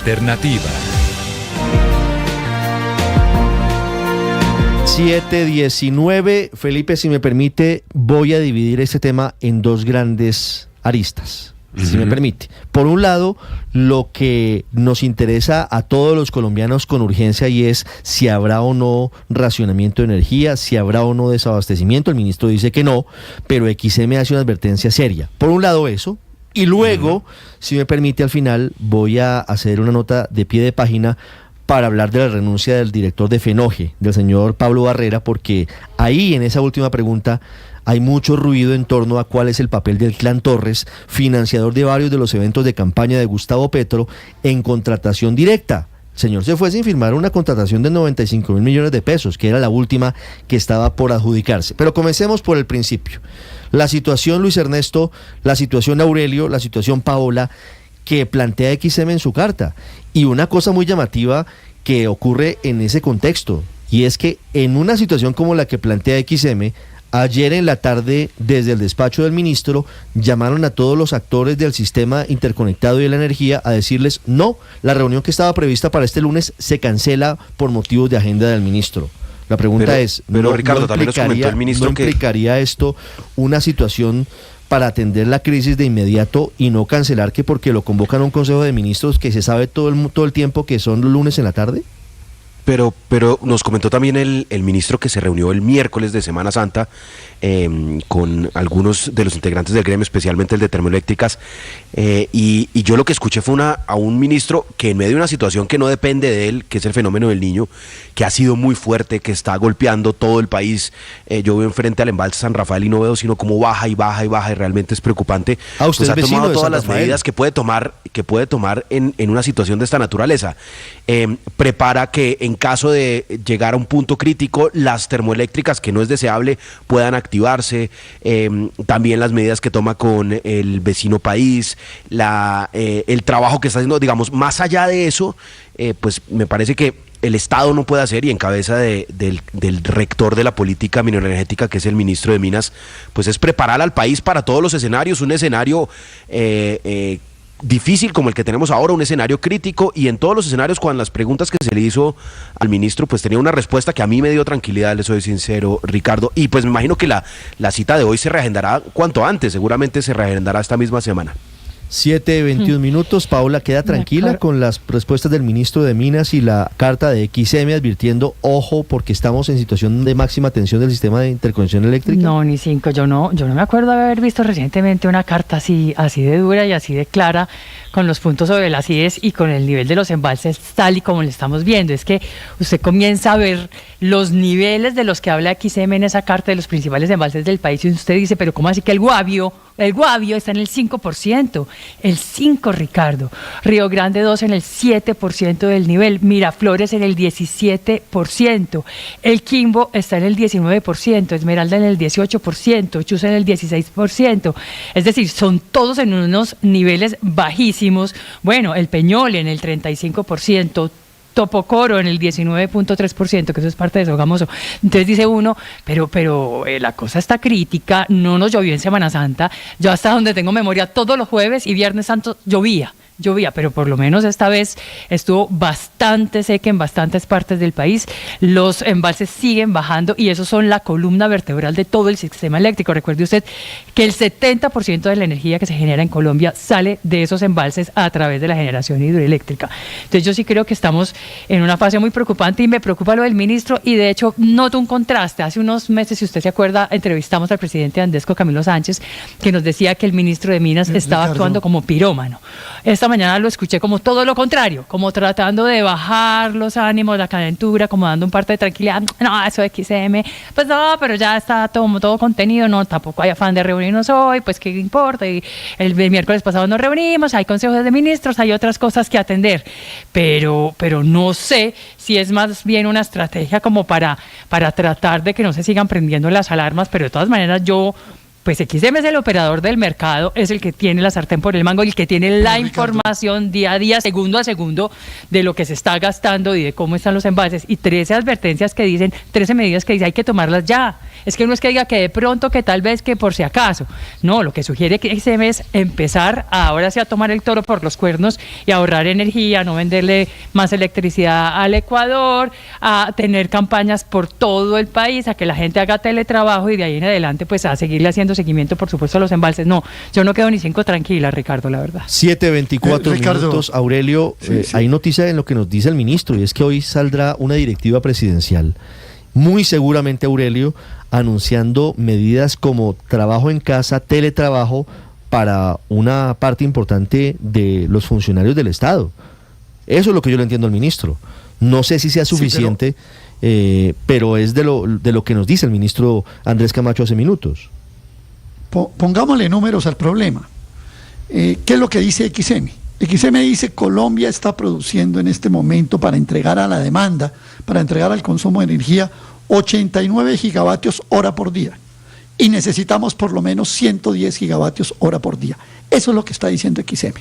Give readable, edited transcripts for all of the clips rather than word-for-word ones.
Alternativa. 7:19. Felipe, si me permite, voy a dividir este tema en dos grandes aristas, si me permite. Por un lado, lo que nos interesa a todos los colombianos con urgencia, y es si habrá o no racionamiento de energía, si habrá o no desabastecimiento. El ministro dice que no, pero XM hace una advertencia seria. Por un lado eso, y luego, si me permite, al final voy a hacer una nota de pie de página para hablar de la renuncia del director de FENOGE, del señor Pablo Barrera, porque ahí en esa última pregunta hay mucho ruido en torno a cuál es el papel del Clan Torres, financiador de varios de los eventos de campaña de Gustavo Petro, en contratación directa. El señor se fue sin firmar una contratación de 95.000 millones de pesos, que era la última que estaba por adjudicarse. Pero comencemos por el principio. La situación, Luis Ernesto, la situación Aurelio, la situación Paola, que plantea XM en su carta. Y una cosa muy llamativa que ocurre en ese contexto, y es que en una situación como la que plantea XM, ayer en la tarde, desde el despacho del ministro, llamaron a todos los actores del sistema interconectado y de la energía a decirles: no, la reunión que estaba prevista para este lunes se cancela por motivos de agenda del ministro. La pregunta es, pero Ricardo, también nos comentó el ministro ¿no implicaría esto una situación para atender la crisis de inmediato y no cancelar que porque lo convocan a un consejo de ministros que se sabe todo el tiempo que son los lunes en la tarde? Pero nos comentó también el ministro que se reunió el miércoles de Semana Santa con algunos de los integrantes del gremio, especialmente el de termoeléctricas, y yo lo que escuché fue a un ministro que en medio de una situación que no depende de él, que es el fenómeno del Niño, que ha sido muy fuerte, que está golpeando todo el país. Yo veo enfrente al embalse San Rafael y no veo sino cómo baja y realmente es preocupante. Usted pues ha tomado todas las Rafael. medidas que puede tomar en una situación de esta naturaleza. Prepara que en caso de llegar a un punto crítico, las termoeléctricas, que no es deseable, puedan activarse. También las medidas que toma con el vecino país, el trabajo que está haciendo, digamos, más allá de eso, pues me parece que el Estado no puede hacer, y en cabeza del rector de la política mineroenergética, que es el ministro de Minas, pues es preparar al país para todos los escenarios, un escenario difícil como el que tenemos ahora, un escenario crítico, y en todos los escenarios, con las preguntas que se le hizo al ministro, pues tenía una respuesta que a mí me dio tranquilidad, le soy sincero, Ricardo, y pues me imagino que la cita de hoy se reagendará cuanto antes, seguramente se reagendará esta misma semana. 7:21. Paola, ¿queda tranquila con las respuestas del ministro de Minas y la carta de XM advirtiendo, ojo, porque estamos en situación de máxima tensión del sistema de interconexión eléctrica? No, ni cinco. Yo no me acuerdo de haber visto recientemente una carta así de dura y así de clara, con los puntos sobre las IES y con el nivel de los embalses tal y como lo estamos viendo. Es que usted comienza a ver los niveles de los que habla XM en esa carta de los principales embalses del país, y usted dice, pero ¿cómo así que el Guavio está en el 5%? El 5%, Ricardo. Río Grande 2 en el 7% del nivel. Miraflores en el 17%. El Quimbo está en el 19%. Esmeralda en el 18%. Chuza en el 16%. Es decir, son todos en unos niveles bajísimos. Bueno, el Peñol en el 35%. Topocoro en el 19.3%, que eso es parte de Sogamoso. Entonces dice uno, pero la cosa está crítica, no nos llovió en Semana Santa. Yo hasta donde tengo memoria, todos los jueves y Viernes Santo llovía, pero por lo menos esta vez estuvo bastante seca en bastantes partes del país. Los embalses siguen bajando y esos son la columna vertebral de todo el sistema eléctrico. Recuerde usted que el 70% de la energía que se genera en Colombia sale de esos embalses a través de la generación hidroeléctrica. Entonces yo sí creo que estamos en una fase muy preocupante, y me preocupa lo del ministro, y de hecho noto un contraste. Hace unos meses, si usted se acuerda, entrevistamos al presidente Andesco, Camilo Sánchez, que nos decía que el ministro de Minas estaba actuando como pirómano. Esta mañana lo escuché como todo lo contrario, como tratando de bajar los ánimos, la calentura, como dando un parte de tranquilidad. No, eso de XM, pues no, pero ya está todo contenido, no, tampoco hay afán de reunirnos hoy, pues qué importa, y el miércoles pasado nos reunimos, hay consejos de ministros, hay otras cosas que atender, pero no sé si es más bien una estrategia como para tratar de que no se sigan prendiendo las alarmas, pero de todas maneras yo pues XM es el operador del mercado, es el que tiene la sartén por el mango, el que tiene la información día a día, segundo a segundo, de lo que se está gastando y de cómo están los envases. Y 13 advertencias que dicen, 13 medidas que dicen, hay que tomarlas ya. Es que no es que diga que de pronto, que tal vez, que por si acaso. No, lo que sugiere que XM es empezar ahora sí a tomar el toro por los cuernos y ahorrar energía, no venderle más electricidad al Ecuador, a tener campañas por todo el país, a que la gente haga teletrabajo y de ahí en adelante pues a seguirle haciendo seguimiento, por supuesto, a los embalses. No, yo no quedo ni 5 tranquila, Ricardo, la verdad. 7:24 minutos, Aurelio. Sí. Hay noticia en lo que nos dice el ministro, y es que hoy saldrá una directiva presidencial, muy seguramente, Aurelio, anunciando medidas como trabajo en casa, teletrabajo, para una parte importante de los funcionarios del Estado. Eso es lo que yo le entiendo al ministro. No sé si sea suficiente, sí, pero es de lo que nos dice el ministro Andrés Camacho hace minutos. Pongámosle números al problema. ¿Qué es lo que dice XM? XM dice: Colombia está produciendo en este momento, para entregar a la demanda, para entregar al consumo de energía, 89 gigavatios hora por día. Y necesitamos por lo menos 110 gigavatios hora por día. Eso es lo que está diciendo XM.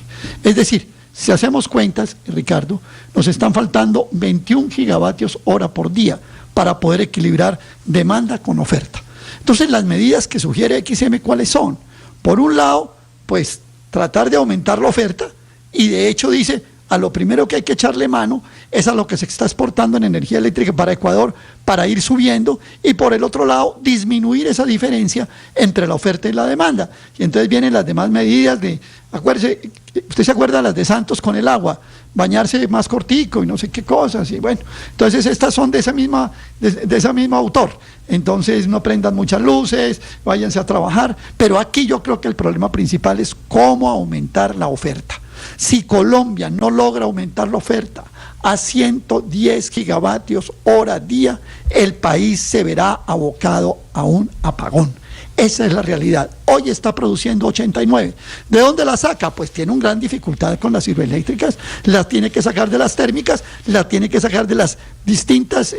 Es decir, si hacemos cuentas, Ricardo, nos están faltando 21 gigavatios hora por día para poder equilibrar demanda con oferta. Entonces, las medidas que sugiere XM, ¿cuáles son? Por un lado, pues tratar de aumentar la oferta, y de hecho dice, a lo primero que hay que echarle mano es a lo que se está exportando en energía eléctrica para Ecuador, para ir subiendo, y por el otro lado, disminuir esa diferencia entre la oferta y la demanda. Y entonces vienen las demás medidas de, acuérdese, usted se acuerda de las de Santos con el agua, bañarse más cortico y no sé qué cosas, y bueno, entonces estas son de esa misma autor. Entonces no prendan muchas luces, váyanse a trabajar, pero aquí yo creo que el problema principal es cómo aumentar la oferta. Si Colombia no logra aumentar la oferta a 110 gigavatios hora día, el país se verá abocado a un apagón. Esa es la realidad. Hoy está produciendo 89. ¿De dónde la saca? Pues tiene una gran dificultad con las hidroeléctricas, las tiene que sacar de las térmicas, las tiene que sacar de las distintas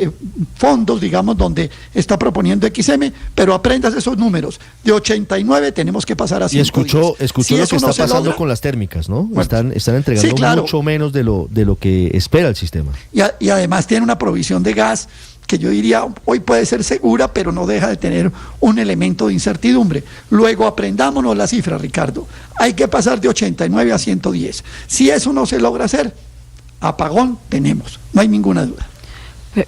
fondos, digamos, donde está proponiendo XM, pero aprendas esos números. De 89 tenemos que pasar a 110. Y escuchó si lo que está pasando con las térmicas, ¿no? Bueno, están entregando, sí, claro, mucho menos de lo que espera el sistema. Y además tiene una provisión de gas que yo diría hoy puede ser segura, pero no deja de tener un elemento de incertidumbre. Luego aprendámonos la cifra, Ricardo. Hay que pasar de 89 a 110. Si eso no se logra hacer, apagón tenemos, no hay ninguna duda.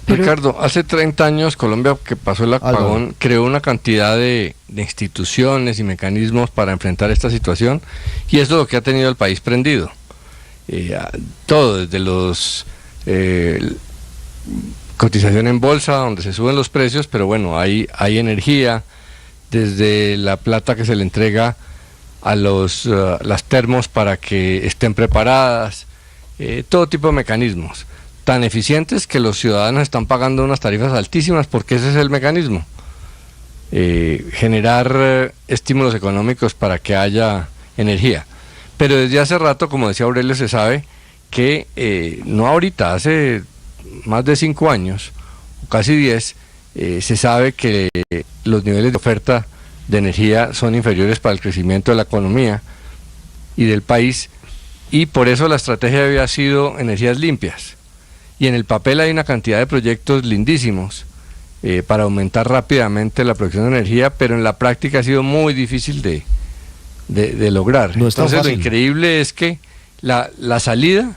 Ricardo, hace 30 años Colombia, que pasó el apagón, creó una cantidad de instituciones y mecanismos para enfrentar esta situación, y eso es lo que ha tenido el país prendido. Todo, desde los cotización en bolsa, donde se suben los precios, pero bueno, hay energía, desde la plata que se le entrega a las termos para que estén preparadas, todo tipo de mecanismos, tan eficientes que los ciudadanos están pagando unas tarifas altísimas, porque ese es el mecanismo, generar estímulos económicos para que haya energía. Pero desde hace rato, como decía Aurelio, se sabe que, no ahorita, hace más de 5 años, o casi 10, se sabe que los niveles de oferta de energía son inferiores para el crecimiento de la economía y del país, y por eso la estrategia había sido energías limpias. Y en el papel hay una cantidad de proyectos lindísimos para aumentar rápidamente la producción de energía, pero en la práctica ha sido muy difícil de lograr. No es tan Entonces fácil. Lo increíble es que la salida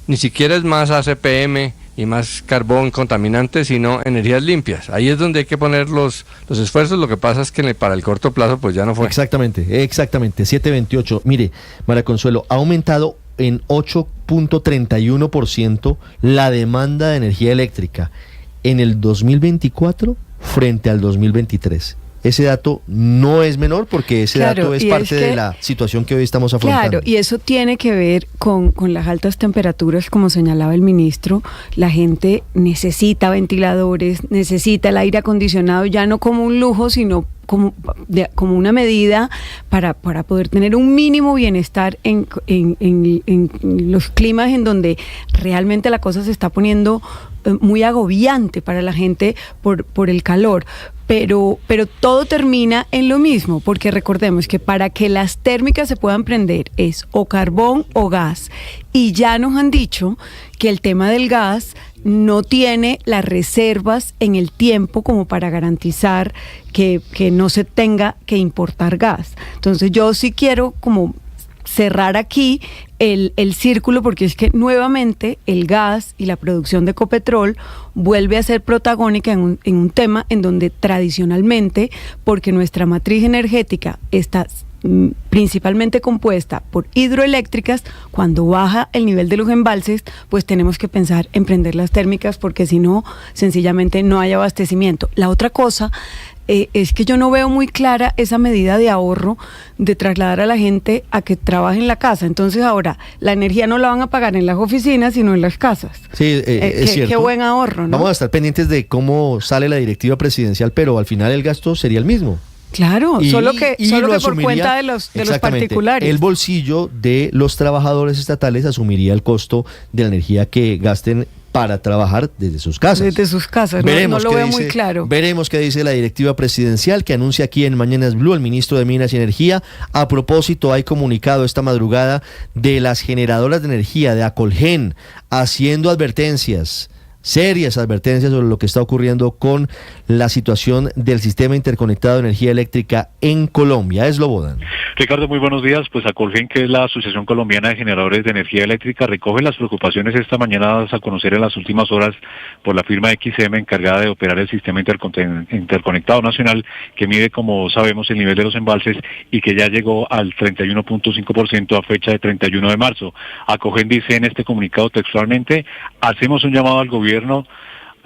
ni siquiera es más ACPM y más carbón contaminante, sino energías limpias. Ahí es donde hay que poner los esfuerzos. Lo que pasa es que para el corto plazo pues ya no fue. Exactamente, 7:28. Mire, María Consuelo, ha aumentado en 8.31% la demanda de energía eléctrica en el 2024 frente al 2023. Ese dato no es menor, porque ese dato es parte de la situación que hoy estamos afrontando. Claro, y eso tiene que ver con las altas temperaturas, como señalaba el ministro. La gente necesita ventiladores, necesita el aire acondicionado, ya no como un lujo, sino como una medida para poder tener un mínimo bienestar en los climas en donde realmente la cosa se está poniendo muy agobiante para la gente por el calor. Pero todo termina en lo mismo, porque recordemos que para que las térmicas se puedan prender es o carbón o gas. Y ya nos han dicho que el tema del gas no tiene las reservas en el tiempo como para garantizar que no se tenga que importar gas. Entonces yo sí quiero como cerrar aquí el círculo, porque es que nuevamente el gas y la producción de Ecopetrol vuelve a ser protagónica en un tema en donde tradicionalmente, porque nuestra matriz energética está principalmente compuesta por hidroeléctricas, cuando baja el nivel de los embalses, pues tenemos que pensar en prender las térmicas, porque si no, sencillamente no hay abastecimiento. La otra cosa es que yo no veo muy clara esa medida de ahorro de trasladar a la gente a que trabaje en la casa. Entonces ahora la energía no la van a pagar en las oficinas, sino en las casas. Sí, es cierto. Qué buen ahorro, ¿no? Vamos a estar pendientes de cómo sale la directiva presidencial, pero al final el gasto sería el mismo. Claro, solo que por cuenta de los particulares. El bolsillo de los trabajadores estatales asumiría el costo de la energía que gasten para trabajar desde sus casas. Desde sus casas, no lo veo muy claro. Veremos qué dice la directiva presidencial, que anuncia aquí en Mañanas Blue el ministro de Minas y Energía. A propósito, hay comunicado esta madrugada de las generadoras de energía de Acolgen, haciendo serias advertencias sobre lo que está ocurriendo con la situación del sistema interconectado de energía eléctrica en Colombia. Eslobodan. Ricardo, muy buenos días. Pues Acolgen, que es la Asociación Colombiana de Generadores de Energía Eléctrica, recoge las preocupaciones esta mañana dadas a conocer en las últimas horas por la firma XM encargada de operar el sistema interconectado nacional, que mide, como sabemos, el nivel de los embalses y que ya llegó al 31.5% a fecha de 31 de marzo. Acolgen dice en este comunicado textualmente: hacemos un llamado al gobierno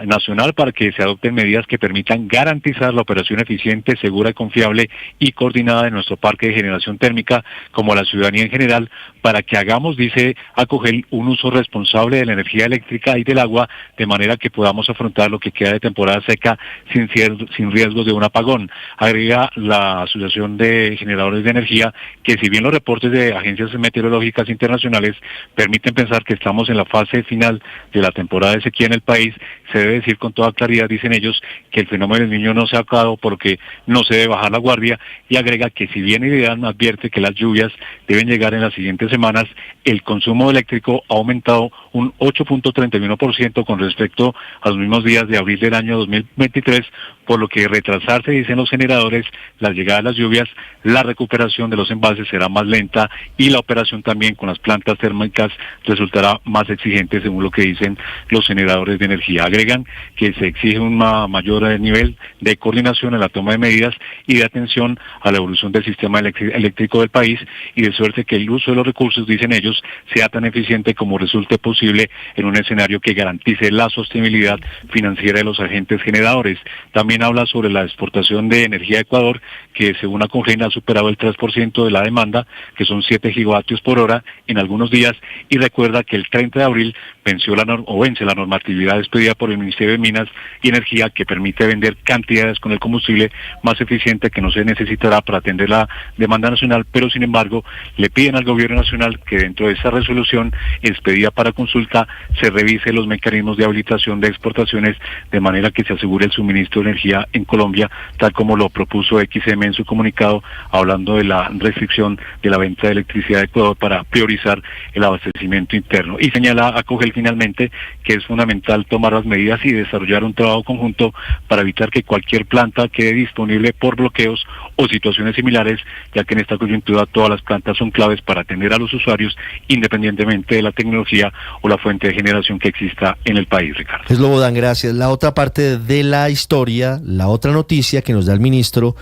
nacional para que se adopten medidas que permitan garantizar la operación eficiente, segura, confiable y coordinada de nuestro parque de generación térmica, como a la ciudadanía en general, para que hagamos, dice Acolgen, un uso responsable de la energía eléctrica y del agua, de manera que podamos afrontar lo que queda de temporada seca sin riesgos de un apagón. Agrega la Asociación de Generadores de Energía que, si bien los reportes de agencias meteorológicas internacionales permiten pensar que estamos en la fase final de la temporada de sequía en el país, se debe decir con toda claridad, dicen ellos, que el fenómeno del Niño no se ha acabado, porque no se debe bajar la guardia, y agrega que si bien IDEAN advierte que las lluvias deben llegar en las siguientes semanas, el consumo eléctrico ha aumentado un 8.31% con respecto a los mismos días de abril del año 2023, por lo que retrasarse, dicen los generadores, la llegada de las lluvias, la recuperación de los embalses será más lenta y la operación también con las plantas térmicas resultará más exigente, según lo que dicen los generadores de energía. Agregan que se exige un mayor nivel de coordinación en la toma de medidas y de atención a la evolución del sistema eléctrico del país, y de suerte que el uso de los recursos, dicen ellos, sea tan eficiente como resulte posible en un escenario que garantice la sostenibilidad financiera de los agentes generadores. También habla sobre la exportación de energía a Ecuador, que según Acolgen ha superado el 3% de la demanda, que son 7 gigavatios por hora en algunos días, y recuerda que el 30 de abril vence la normatividad expedida por el Ministerio de Minas y Energía, que permite vender cantidades con el combustible más eficiente que no se necesitará para atender la demanda nacional, pero sin embargo le piden al gobierno nacional que dentro de esa resolución expedida para consulta se revise los mecanismos de habilitación de exportaciones, de manera que se asegure el suministro de energía en Colombia, tal como lo propuso XM en su comunicado, hablando de la restricción de la venta de electricidad de Ecuador para priorizar el abastecimiento interno. Y señala Acolgen finalmente que es fundamental tomar las medidas y desarrollar un trabajo conjunto para evitar que cualquier planta quede disponible por bloqueos o situaciones similares, ya que en esta coyuntura todas las plantas son claves para atender a los usuarios, independientemente de la tecnología o la fuente de generación que exista en el país, Ricardo. Eslobodan, gracias. La otra parte de la historia, la otra noticia que nos da el ministro,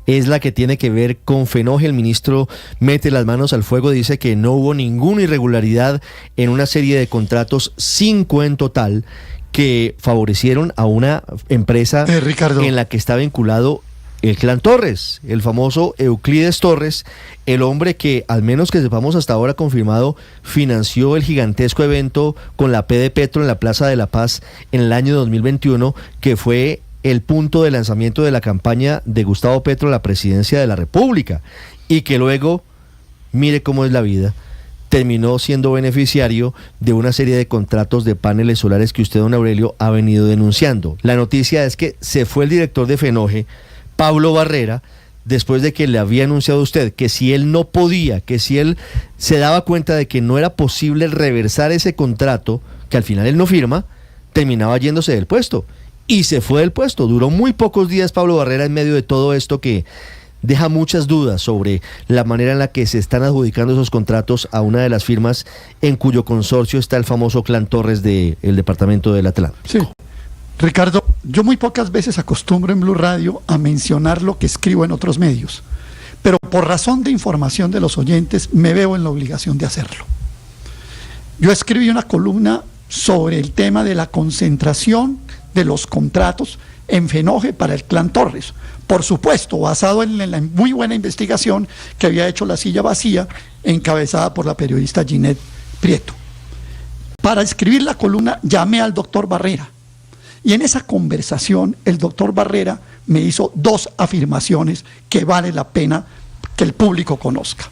es la que tiene que ver con Fenoge. El ministro mete las manos al fuego, dice que no hubo ninguna irregularidad en una serie de contratos, 5 en total, que favorecieron a una empresa Ricardo, en la que está vinculado el clan Torres, el famoso Euclides Torres, el hombre que, al menos que sepamos hasta ahora confirmado, financió el gigantesco evento con la P de Petro en la Plaza de la Paz en el año 2021, que fue el punto de lanzamiento de la campaña de Gustavo Petro a la presidencia de la República, y que luego, mire cómo es la vida, terminó siendo beneficiario de una serie de contratos de paneles solares que usted, don Aurelio, ha venido denunciando. La noticia es que se fue el director de Fenoje, Pablo Barrera, después de que le había anunciado a usted que si él no podía, que si él se daba cuenta de que no era posible reversar ese contrato, que al final él no firma, terminaba yéndose del puesto. Y se fue del puesto. Duró muy pocos días Pablo Barrera en medio de todo esto que deja muchas dudas sobre la manera en la que se están adjudicando esos contratos a una de las firmas en cuyo consorcio está el famoso Clan Torres del departamento del Atlántico. Sí. Ricardo, yo muy pocas veces acostumbro en Blue Radio a mencionar lo que escribo en otros medios, pero por razón de información de los oyentes me veo en la obligación de hacerlo. Yo escribí una columna sobre el tema de la concentración de los contratos en Fenoje para el Clan Torres, por supuesto basado en la muy buena investigación que había hecho La Silla Vacía, encabezada por la periodista Ginette Prieto. Para escribir la columna llamé al doctor Barrera, y en esa conversación el doctor Barrera me hizo dos afirmaciones que vale la pena que el público conozca.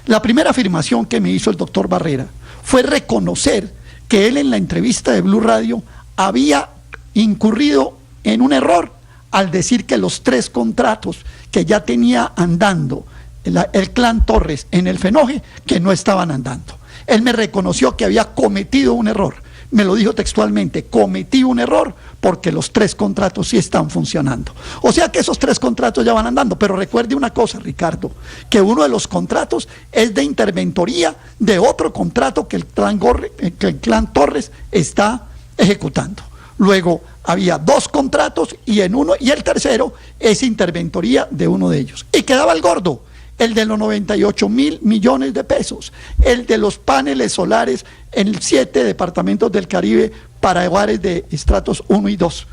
La primera afirmación que me hizo el doctor Barrera fue reconocer que él en la entrevista de Blue Radio había incurrido en un error al decir que los 3 contratos que ya tenía andando el Clan Torres en el Fenoje, que no estaban andando. Él me reconoció que había cometido un error. Me lo dijo textualmente: cometí un error porque los 3 contratos sí están funcionando. O sea que esos 3 contratos ya van andando. Pero recuerde una cosa, Ricardo, que uno de los contratos es de interventoría de otro contrato que el Clan Torres está ejecutando. Luego había 2 contratos y el tercero es interventoría de uno de ellos. Y quedaba el gordo, el de los 98.000 millones de pesos, el de los paneles solares en 7 departamentos del Caribe para hogares de estratos 1 y 2.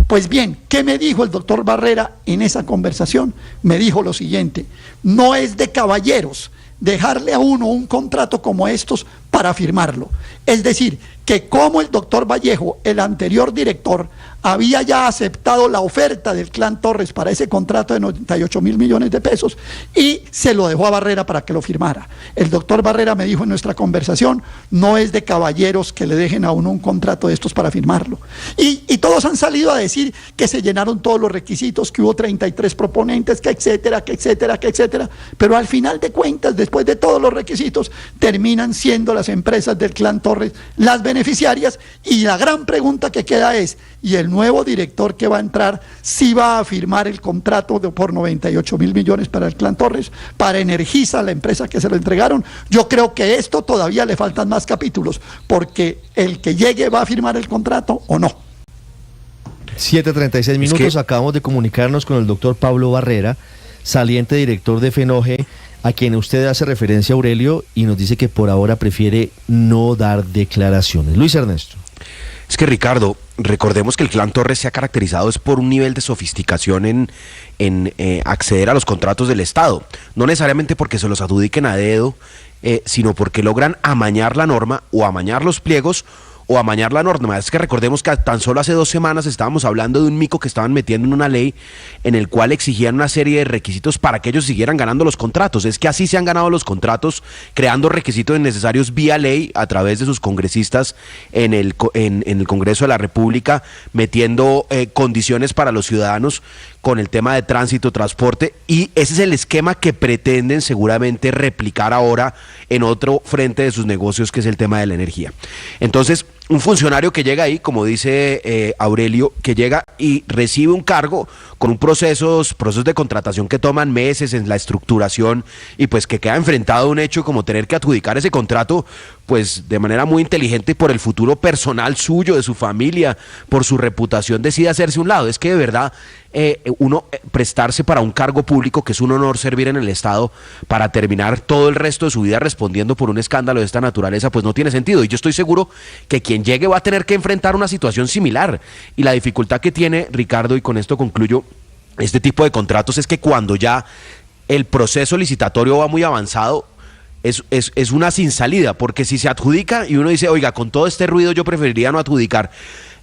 Pues bien, ¿qué me dijo el doctor Barrera en esa conversación? Me dijo lo siguiente: no es de caballeros dejarle a uno un contrato como estos para firmarlo. Es decir, que como el doctor Vallejo, el anterior director, había ya aceptado la oferta del Clan Torres para ese contrato de 98.000 millones de pesos y se lo dejó a Barrera para que lo firmara. El doctor Barrera me dijo en nuestra conversación: no es de caballeros que le dejen a uno un contrato de estos para firmarlo. Y todos han salido a decir que se llenaron todos los requisitos, que hubo 33 proponentes, que etcétera, que etcétera, que etcétera. Pero al final de cuentas, después de todos los requisitos, terminan siendo las empresas del Clan Torres las beneficiarias, y la gran pregunta que queda es: ¿y el nuevo director que va a entrar sí va a firmar el contrato por 98.000 millones para el Clan Torres, para Energisa, la empresa que se lo entregaron? Yo creo que esto todavía le faltan más capítulos, porque el que llegue va a firmar el contrato o no. 7:36 minutos, acabamos de comunicarnos con el doctor Pablo Barrera, saliente director de Fenoje, a quien usted hace referencia, Aurelio, y nos dice que por ahora prefiere no dar declaraciones. Luis Ernesto. Es que, Ricardo, recordemos que el Clan Torres se ha caracterizado es por un nivel de sofisticación en acceder a los contratos del Estado, no necesariamente porque se los adjudiquen a dedo, sino porque logran amañar la norma o amañar los pliegos o amañar la norma. Es que recordemos que tan solo hace 2 semanas estábamos hablando de un mico que estaban metiendo en una ley en el cual exigían una serie de requisitos para que ellos siguieran ganando los contratos. Es que así se han ganado los contratos, creando requisitos necesarios vía ley a través de sus congresistas en el Congreso de la República, metiendo condiciones para los ciudadanos con el tema de tránsito, transporte, y ese es el esquema que pretenden seguramente replicar ahora en otro frente de sus negocios, que es el tema de la energía. Entonces, un funcionario que llega ahí, como dice Aurelio, que llega y recibe un cargo con un procesos de contratación que toman meses en la estructuración, y pues que queda enfrentado a un hecho como tener que adjudicar ese contrato pues de manera muy inteligente por el futuro personal suyo, de su familia, por su reputación, decide hacerse un lado. Es que de verdad uno prestarse para un cargo público, que es un honor servir en el Estado, para terminar todo el resto de su vida respondiendo por un escándalo de esta naturaleza, pues no tiene sentido. Y yo estoy seguro que quien llegue va a tener que enfrentar una situación similar. Y la dificultad que tiene, Ricardo, y con esto concluyo, este tipo de contratos es que cuando ya el proceso licitatorio va muy avanzado, es una sin salida, porque si se adjudica y uno dice, oiga, con todo este ruido yo preferiría no adjudicar,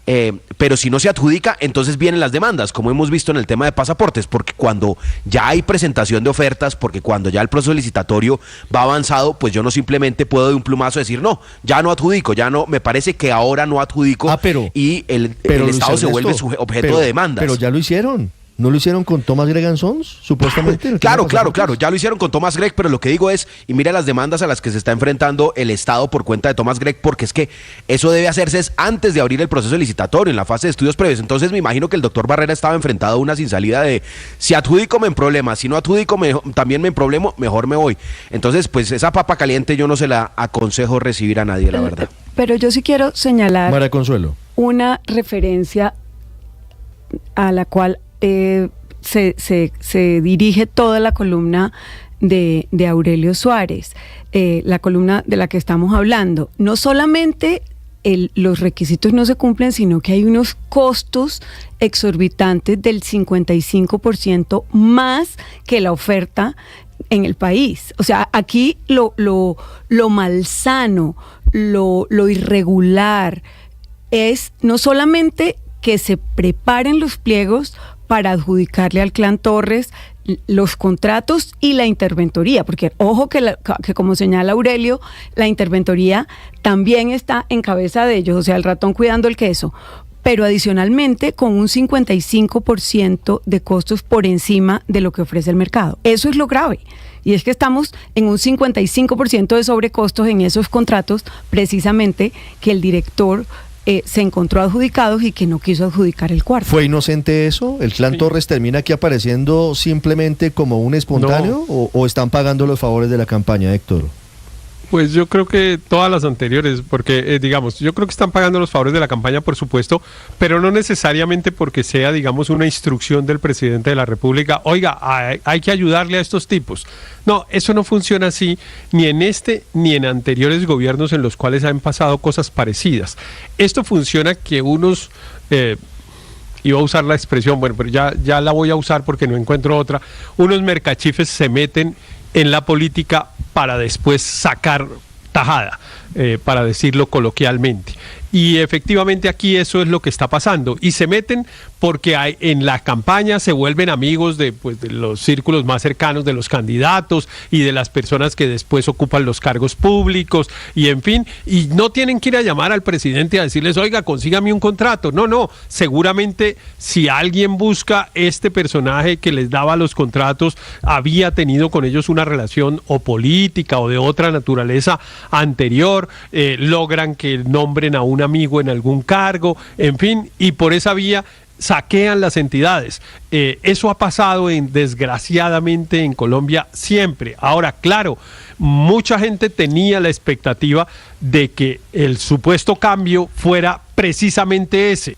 pero si no se adjudica, entonces vienen las demandas, como hemos visto en el tema de pasaportes, porque cuando ya hay presentación de ofertas, porque cuando ya el proceso licitatorio va avanzado, pues yo no simplemente puedo de un plumazo decir, no, ya no adjudico, ya no, me parece que ahora no adjudico, y el Estado se vuelve objeto de demandas. Pero ya lo hicieron. ¿No lo hicieron con Thomas Gregg & Sons, supuestamente? Claro, ya lo hicieron con Thomas Gregg, pero lo que digo es, y mira las demandas a las que se está enfrentando el Estado por cuenta de Thomas Gregg, porque es que eso debe hacerse antes de abrir el proceso licitatorio, en la fase de estudios previos. Entonces me imagino que el doctor Barrera estaba enfrentado a una sin salida de, si adjudico me emproblema, si no adjudico también me emproblemo, mejor me voy. Entonces, pues esa papa caliente yo no se la aconsejo recibir a nadie, la verdad. Pero yo sí quiero señalar María Consuelo, una referencia a la cual se dirige toda la columna de Aurelio Suárez, la columna de la que estamos hablando. No solamente los requisitos no se cumplen, sino que hay unos costos exorbitantes del 55% más que la oferta en el país. O sea, aquí lo malsano, lo irregular es no solamente que se preparen los pliegos para adjudicarle al Clan Torres los contratos y la interventoría, porque ojo que como señala Aurelio, la interventoría también está en cabeza de ellos, o sea, el ratón cuidando el queso, pero adicionalmente con un 55% de costos por encima de lo que ofrece el mercado. Eso es lo grave. Y es que estamos en un 55% de sobrecostos en esos contratos, precisamente que el director se encontró adjudicados y que no quiso adjudicar el cuarto. ¿Fue inocente eso? ¿El Clan Torres termina aquí apareciendo simplemente como un espontáneo o están pagando los favores de la campaña, Héctor? Pues yo creo que todas las anteriores, porque digamos, yo creo que están pagando los favores de la campaña, por supuesto, pero no necesariamente porque sea, digamos, una instrucción del presidente de la República, oiga, hay que ayudarle a estos tipos. No, eso no funciona así, ni en este ni en anteriores gobiernos en los cuales han pasado cosas parecidas. Esto funciona que unos... iba a usar la expresión, bueno, pero ya la voy a usar porque no encuentro otra, unos mercachifes se meten en la política para después sacar tajada, para decirlo coloquialmente. Y efectivamente aquí eso es lo que está pasando. Y se meten porque en la campaña se vuelven amigos de los círculos más cercanos de los candidatos y de las personas que después ocupan los cargos públicos y en fin, y no tienen que ir a llamar al presidente a decirles, oiga, consígame un contrato. No, seguramente si alguien busca este personaje que les daba los contratos, había tenido con ellos una relación o política o de otra naturaleza anterior, logran que nombren a un amigo en algún cargo, en fin, y por esa vía saquean las entidades. Eso ha pasado desgraciadamente en Colombia siempre. Ahora, claro, mucha gente tenía la expectativa de que el supuesto cambio fuera precisamente ese.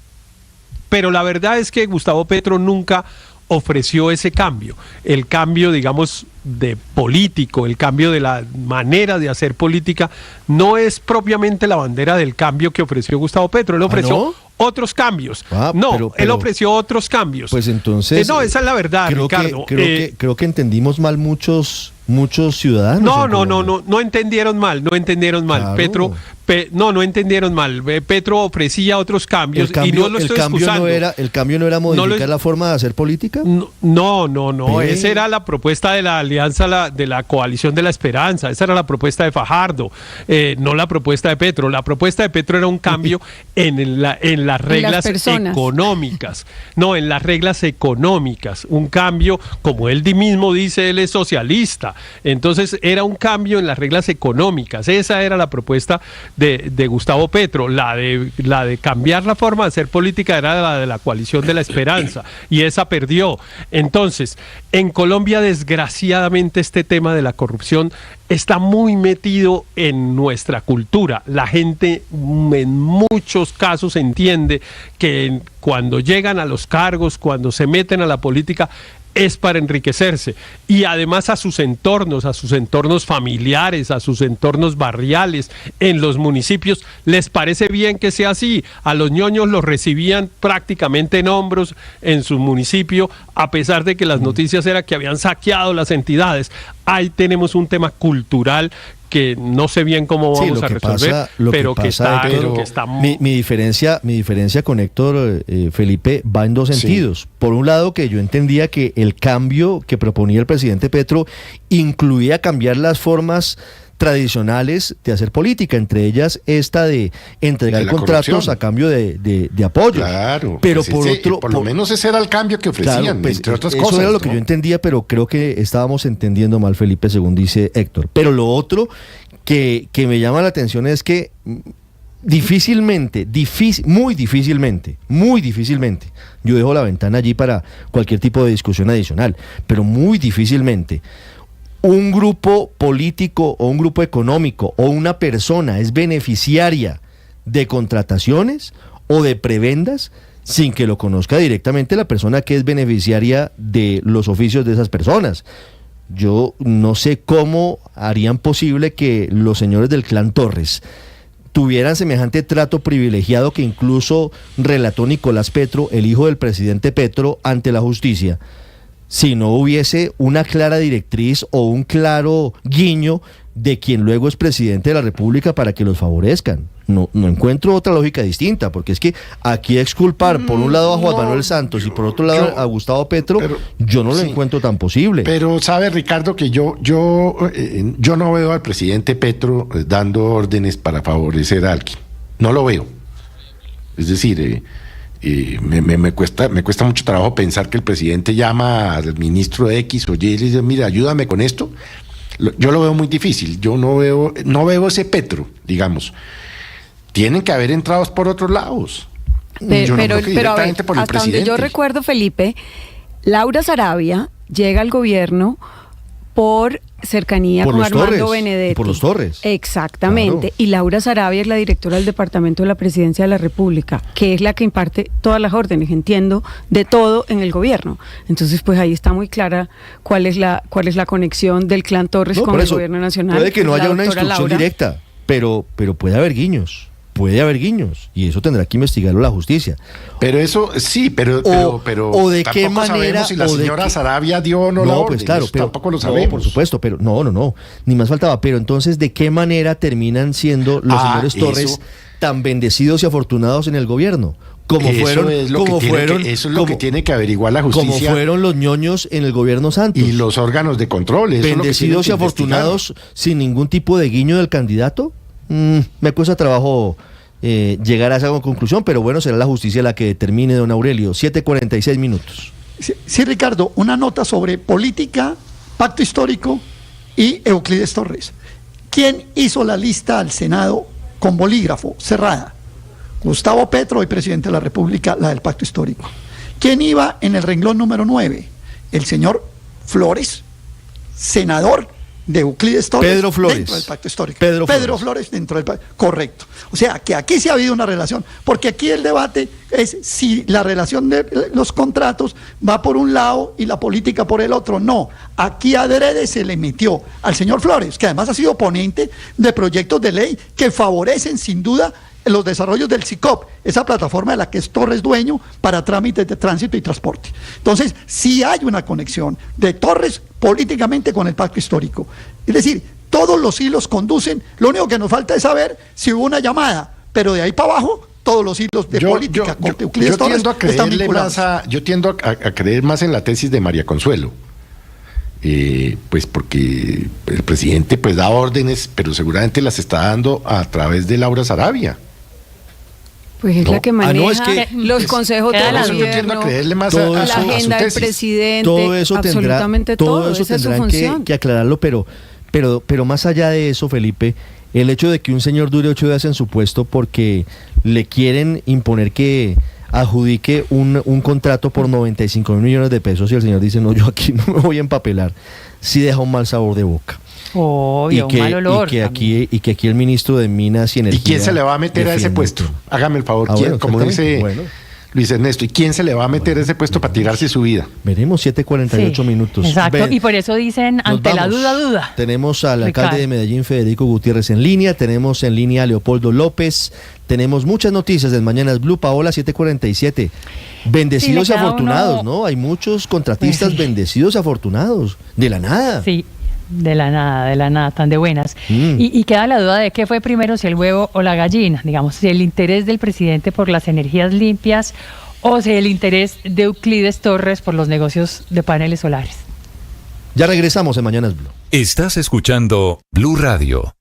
Pero la verdad es que Gustavo Petro nunca ofreció ese cambio, el cambio, digamos, de político, el cambio de la manera de hacer política, no es propiamente la bandera del cambio que ofreció Gustavo Petro. Él ofreció otros cambios. Él ofreció otros cambios. Pues entonces... no, esa es la verdad, Ricardo. Creo que entendimos mal muchos ciudadanos. No entendieron mal. Claro. Petro... no entendieron mal. Petro ofrecía otros cambios y no lo estoy excusando. ¿El cambio no era modificar la forma de hacer política? No. Esa era la propuesta de la alianza, de la coalición de la esperanza. Esa era la propuesta de Fajardo, no la propuesta de Petro. La propuesta de Petro era un cambio en las reglas económicas. No, en las reglas económicas. Un cambio, como él mismo dice, él es socialista. Entonces era un cambio en las reglas económicas. Esa era la propuesta de Gustavo Petro. La de cambiar la forma de hacer política era la de la coalición de la esperanza y esa perdió. Entonces, en Colombia desgraciadamente este tema de la corrupción está muy metido en nuestra cultura. La gente en muchos casos entiende que cuando llegan a los cargos, cuando se meten a la política, es para enriquecerse y además a sus entornos familiares, a sus entornos barriales, en los municipios, les parece bien que sea así. A los ñoños los recibían prácticamente en hombros en su municipio, a pesar de que las noticias eran que habían saqueado las entidades. Ahí tenemos un tema cultural que no sé bien cómo Sí, vamos a resolver, pero que está... Mi diferencia con Héctor, Felipe, va en dos sentidos. Por un lado, que yo entendía que el cambio que proponía el presidente Petro incluía cambiar las formas tradicionales de hacer política, entre ellas esta de entregar contratos corrupción a cambio de apoyo. Claro, pero pues por lo menos ese era el cambio que ofrecían, claro, pues, entre otras eso cosas. era lo que yo entendía, pero creo que estábamos entendiendo mal, Felipe, según dice Héctor. Pero lo otro que me llama la atención es que muy difícilmente, yo dejo la ventana allí para cualquier tipo de discusión adicional, pero muy difícilmente un grupo político o un grupo económico o una persona es beneficiaria de contrataciones o de prebendas sin que lo conozca directamente la persona que es beneficiaria de los oficios de esas personas. Yo no sé cómo harían posible que los señores del clan Torres tuvieran semejante trato privilegiado que incluso relató Nicolás Petro, el hijo del presidente Petro, ante la justicia, si no hubiese una clara directriz o un claro guiño de quien luego es presidente de la República para que los favorezcan. No encuentro otra lógica distinta, porque es que aquí exculpar por un lado a Juan Manuel Santos y por otro lado a Gustavo Petro, yo no lo encuentro tan posible. Pero sabe, Ricardo, que yo no veo al presidente Petro dando órdenes para favorecer a alguien. No lo veo. Es decir, me cuesta mucho trabajo pensar que el presidente llama al ministro X o Y y le dice, mira, ayúdame con esto. Yo lo veo muy difícil. Yo no veo ese Petro, digamos. Tienen que haber entrados por otros lados. Pero a ver, hasta donde yo recuerdo, Felipe, Laura Sarabia llega al gobierno por cercanía con Armando Benedetti. Por los Torres. Exactamente. Claro. Y Laura Sarabia es la directora del Departamento de la Presidencia de la República, que es la que imparte todas las órdenes, entiendo, de todo en el gobierno. Entonces, pues ahí está muy clara cuál es la conexión del clan Torres con el gobierno nacional. Puede que no haya una instrucción directa, pero puede haber guiños. Puede haber guiños, y eso tendrá que investigarlo la justicia. Pero eso sí, pero o de qué manera, si la señora Sarabia dio o no la orden. Pues claro, pero tampoco lo sabemos. No, por supuesto, pero no, ni más faltaba. Pero entonces, ¿de qué manera terminan siendo los señores Torres tan bendecidos y afortunados en el gobierno? Eso es lo que tiene que averiguar la justicia. Como fueron los ñoños en el gobierno Santos. Y los órganos de control. Bendecidos y afortunados sin ningún tipo de guiño del candidato. Me cuesta trabajo llegar a esa conclusión, pero bueno, será la justicia la que determine, don Aurelio. 7:46 minutos. Sí, Ricardo, una nota sobre política, pacto histórico y Euclides Torres. ¿Quién hizo la lista al Senado con bolígrafo, cerrada? Gustavo Petro, hoy presidente de la República, la del pacto histórico. ¿Quién iba en el renglón número 9? El señor Flores, senador de Euclides Torres, Pedro Flores, dentro del pacto histórico. Pedro Flores dentro del pacto. Correcto. O sea, que aquí sí ha habido una relación, porque aquí el debate es si la relación de los contratos va por un lado y la política por el otro. No, aquí adrede se le metió al señor Flores, que además ha sido ponente de proyectos de ley que favorecen sin duda los desarrollos del SICOP, esa plataforma de la que es Torres dueño para trámites de tránsito y transporte. Entonces, sí hay una conexión de Torres políticamente con el pacto histórico. Es decir, todos los hilos conducen, lo único que nos falta es saber si hubo una llamada, pero de ahí para abajo, todos los hilos de política con Euclides Torres están vinculados. Yo tiendo a creer más en la tesis de María Consuelo. Pues porque el presidente pues da órdenes, pero seguramente las está dando a través de Laura Sarabia. Pues es la que maneja los consejos de gobierno, yo tiendo a creerle más a la agenda del presidente, todo eso absolutamente todo eso tendrán que aclararlo, pero más allá de eso, Felipe, el hecho de que un señor dure 8 días en su puesto porque le quieren imponer que adjudique un contrato por 95 millones de pesos y el señor dice, no, yo aquí no me voy a empapelar, sí deja un mal sabor de boca. Un mal olor. Y que aquí el ministro de Minas y Energía... ¿Y quién se le va a meter a ese puesto? Hágame el favor, ¿quién? Como dice Luis Ernesto, ¿y quién se le va a meter a ese puesto para tirarse su vida? Veremos, 7:48 minutos. Exacto, y por eso dicen, ante la duda. Tenemos al alcalde de Medellín, Federico Gutiérrez, en línea, tenemos en línea a Leopoldo López, tenemos muchas noticias del Mañanas Blue. Paola, 7:47. Bendecidos y afortunados, ¿no? Hay muchos contratistas bendecidos y afortunados, de la nada. Sí. De la nada, tan de buenas. Y queda la duda de qué fue primero, si el huevo o la gallina, digamos, si el interés del presidente por las energías limpias o si el interés de Euclides Torres por los negocios de paneles solares. Ya regresamos en Mañanas Blue. Estás escuchando Blue Radio.